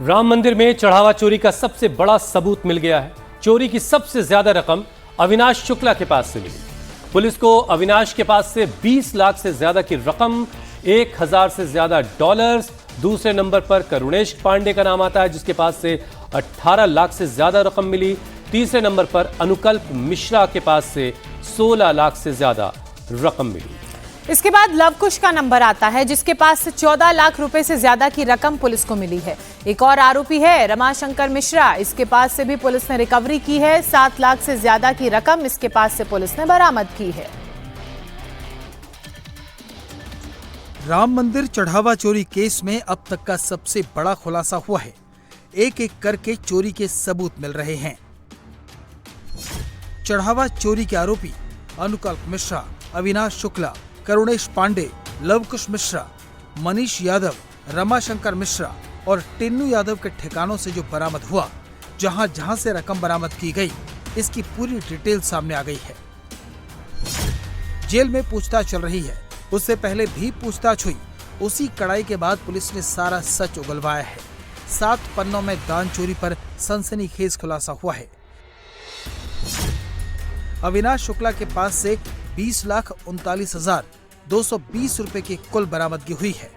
राम मंदिर में चढ़ावा चोरी का सबसे बड़ा सबूत मिल गया है। चोरी की सबसे ज्यादा रकम अविनाश शुक्ला के पास से मिली। पुलिस को अविनाश के पास से 20 लाख से ज्यादा की रकम, 1000 से ज्यादा डॉलर्स। दूसरे नंबर पर करुणेश पांडे का नाम आता है, जिसके पास से 18 लाख से ज्यादा रकम मिली। तीसरे नंबर पर अनुकल्प मिश्रा के पास से 16 लाख से ज्यादा रकम मिली। इसके बाद लवकुश का नंबर आता है, जिसके पास से 14 लाख रुपए से ज्यादा की रकम पुलिस को मिली है। एक और आरोपी है रमाशंकर मिश्रा, इसके पास से भी पुलिस ने रिकवरी की है। 7 लाख से ज्यादा की रकम इसके पास से पुलिस ने बरामद की है। राम मंदिर चढ़ावा चोरी केस में अब तक का सबसे बड़ा खुलासा हुआ है। एक एक करके चोरी के सबूत मिल रहे हैं। चढ़ावा चोरी के आरोपी अनुकल्प मिश्रा, अविनाश शुक्ला, करुणेश पांडे, लवकुश मिश्रा, मनीष यादव, रमाशंकर मिश्रा और टिन्नू यादव के ठिकानों से जो बरामद हुआ, जहां जहां से रकम बरामद की गई, इसकी पूरी डिटेल सामने आ गई है। जेल में पूछताछ चल रही है। उससे पहले भी पूछताछ हुई। उसी कड़ाई के बाद पुलिस ने सारा सच उगलवाया है। 7 पन्नों में दान चोरी पर सनसनीखेज खुलासा हुआ है। अविनाश शुक्ला के पास से 20,39,220 रुपए की कुल बरामदगी हुई है।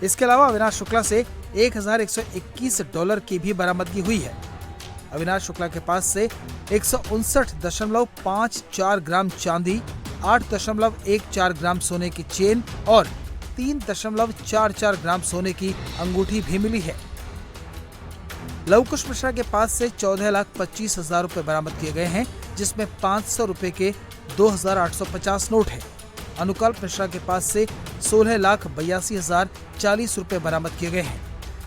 इसके अलावा अविनाश शुक्ला से 1,121 डॉलर की भी बरामदगी हुई है। अविनाश शुक्ला के पास से 159.54 ग्राम चांदी, 8.14 ग्राम सोने की चेन और 3.44 ग्राम सोने की अंगूठी भी मिली है। लवकुश मिश्रा के पास से 14,25,000 रुपए बरामद किए गए हैं, जिसमें 500 रुपए के 2,850 नोट हैं। अनुकल्प मिश्रा के पास से 16,82,040 रुपए बरामद किए गए हैं।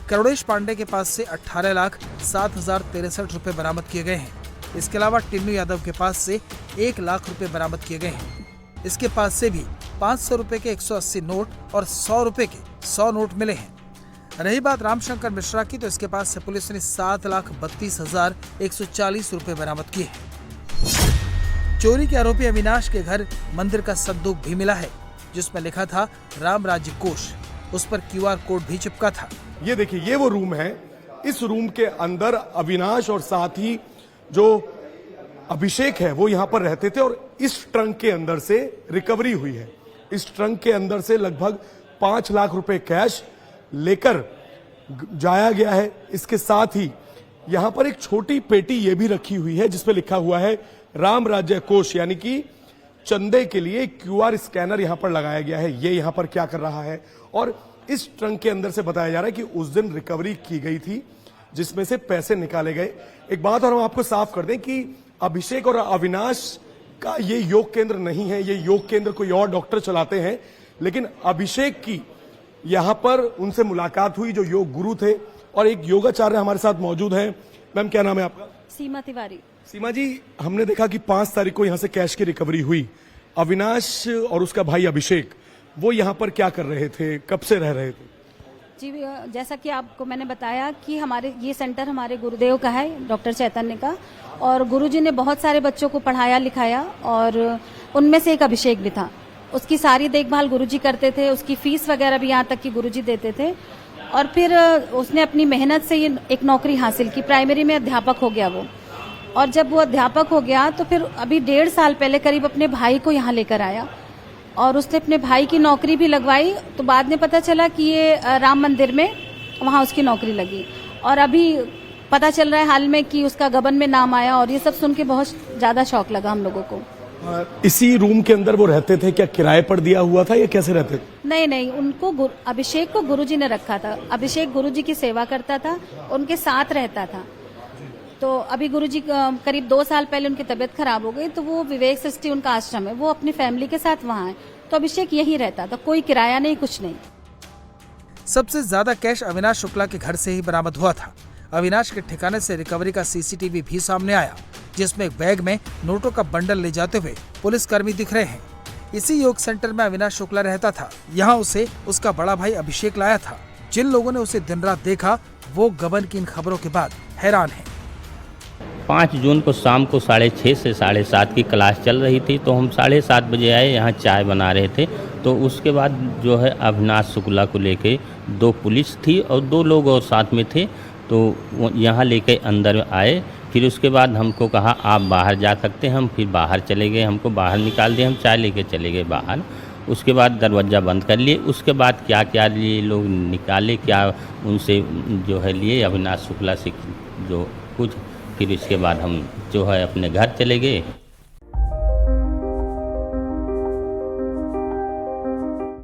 करुणेश पांडे के पास से 18,07,063 रुपए बरामद किए गए हैं। इसके अलावा टिन्नू यादव के पास से 1 लाख रुपए बरामद किए गए हैं। इसके पास से भी 500 रुपए के 180 नोट और 100 रुपए के 100 नोट मिले हैं। रही बात रामशंकर मिश्रा की, तो इसके पास से पुलिस ने 7,32,140 रुपए बरामद किए हैं। चोरी के आरोपी अविनाश के घर मंदिर का संदूक भी मिला है, जिसमें लिखा था राम राज्य कोष। उस पर QR कोड भी चिपका था। ये देखिए, ये वो रूम है। इस रूम के अंदर अविनाश और साथ ही जो अभिषेक है वो यहाँ पर रहते थे और इस ट्रंक के अंदर से रिकवरी हुई है। इस ट्रंक के अंदर से लगभग 5 लाख रुपए कैश लेकर जाया गया है। इसके साथ ही यहाँ पर एक छोटी पेटी ये भी रखी हुई है, जिसपे लिखा हुआ है राम राज्य कोष, यानी कि चंदे के लिए QR स्कैनर यहाँ पर लगाया गया है। ये यहाँ पर क्या कर रहा है, और इस ट्रंक के अंदर से बताया जा रहा है कि उस दिन रिकवरी की गई थी, जिसमें से पैसे निकाले गए। एक बात और हम आपको साफ कर दें कि अभिषेक और अविनाश का ये योग केंद्र नहीं है। ये योग केंद्र कोई और डॉक्टर चलाते हैं, लेकिन अभिषेक की यहाँ पर उनसे मुलाकात हुई, जो योग गुरु थे। और एक योगाचार्य हमारे साथ मौजूद है। मैम, क्या नाम है आपका? सीमा तिवारी। सीमा जी, हमने देखा कि 5 तारीख को यहाँ से कैश की रिकवरी हुई। अविनाश और उसका भाई अभिषेक, वो यहाँ पर क्या कर रहे थे, कब से रह रहे थे? जी, जैसा कि आपको मैंने बताया कि हमारे ये सेंटर हमारे गुरुदेव का है, डॉक्टर चैतन्य का, और गुरुजी ने बहुत सारे बच्चों को पढ़ाया लिखाया, और उनमें से एक अभिषेक भी था। उसकी सारी देखभाल गुरुजी करते थे। उसकी फीस वगैरह भी यहाँ तक कि गुरुजी देते थे। और फिर उसने अपनी मेहनत से ये एक नौकरी हासिल की। प्राइमरी में अध्यापक हो गया वो, और जब वो अध्यापक हो गया तो फिर अभी 1.5 साल पहले करीब अपने भाई को यहाँ लेकर आया, और उसने अपने भाई की नौकरी भी लगवाई। तो बाद में पता चला कि ये राम मंदिर में वहाँ उसकी नौकरी लगी, और अभी पता चल रहा है हाल में कि उसका गबन में नाम आया, और ये सब सुन के बहुत ज्यादा शौक लगा हम लोगों को। इसी रूम के अंदर वो रहते थे? क्या किराए पर दिया हुआ था या कैसे रहते थे? नहीं, उनको अभिषेक को गुरुजी ने रखा था। अभिषेक गुरुजी की सेवा करता था, उनके साथ रहता था। तो अभी गुरुजी करीब 2 साल पहले उनकी तबीयत खराब हो गई, तो वो विवेक सृष्टि उनका आश्रम है, वो अपनी फैमिली के साथ वहाँ है। तो अभिषेक यहीं रहता था, कोई किराया नहीं, कुछ नहीं। सबसे ज्यादा कैश अविनाश शुक्ला के घर से ही बरामद हुआ था। अविनाश के ठिकाने से रिकवरी का CCTV भी सामने आया, जिसमें एक बैग में नोटों का बंडल ले जाते हुए पुलिसकर्मी दिख रहे हैं। इसी योग सेंटर में अविनाश शुक्ला रहता था। यहाँ उसे उसका बड़ा भाई अभिषेक लाया था। जिन लोगों ने उसे दिन रात देखा, वो गबन की इन खबरों के बाद हैरान हैं। 5 जून को शाम को 6:30 से 7:30 की क्लास चल रही थी, तो हम 7:30 बजे आए, यहाँ चाय बना रहे थे। तो उसके बाद जो है अविनाश शुक्ला को लेके 2 पुलिस थी और 2 लोग और साथ में थे। तो यहाँ लेके अंदर आए। फिर उसके बाद हमको कहा आप बाहर जा सकते हैं। हम फिर बाहर चले गए, हमको बाहर निकाल दिए, हम चाय लेके चले गए बाहर। उसके बाद दरवाज़ा बंद कर लिए। उसके बाद क्या क्या लिए लोग निकाले, क्या उनसे जो है लिए अविनाश शुक्ला से जो कुछ, फिर इसके बाद हम जो है अपने घर चले गए।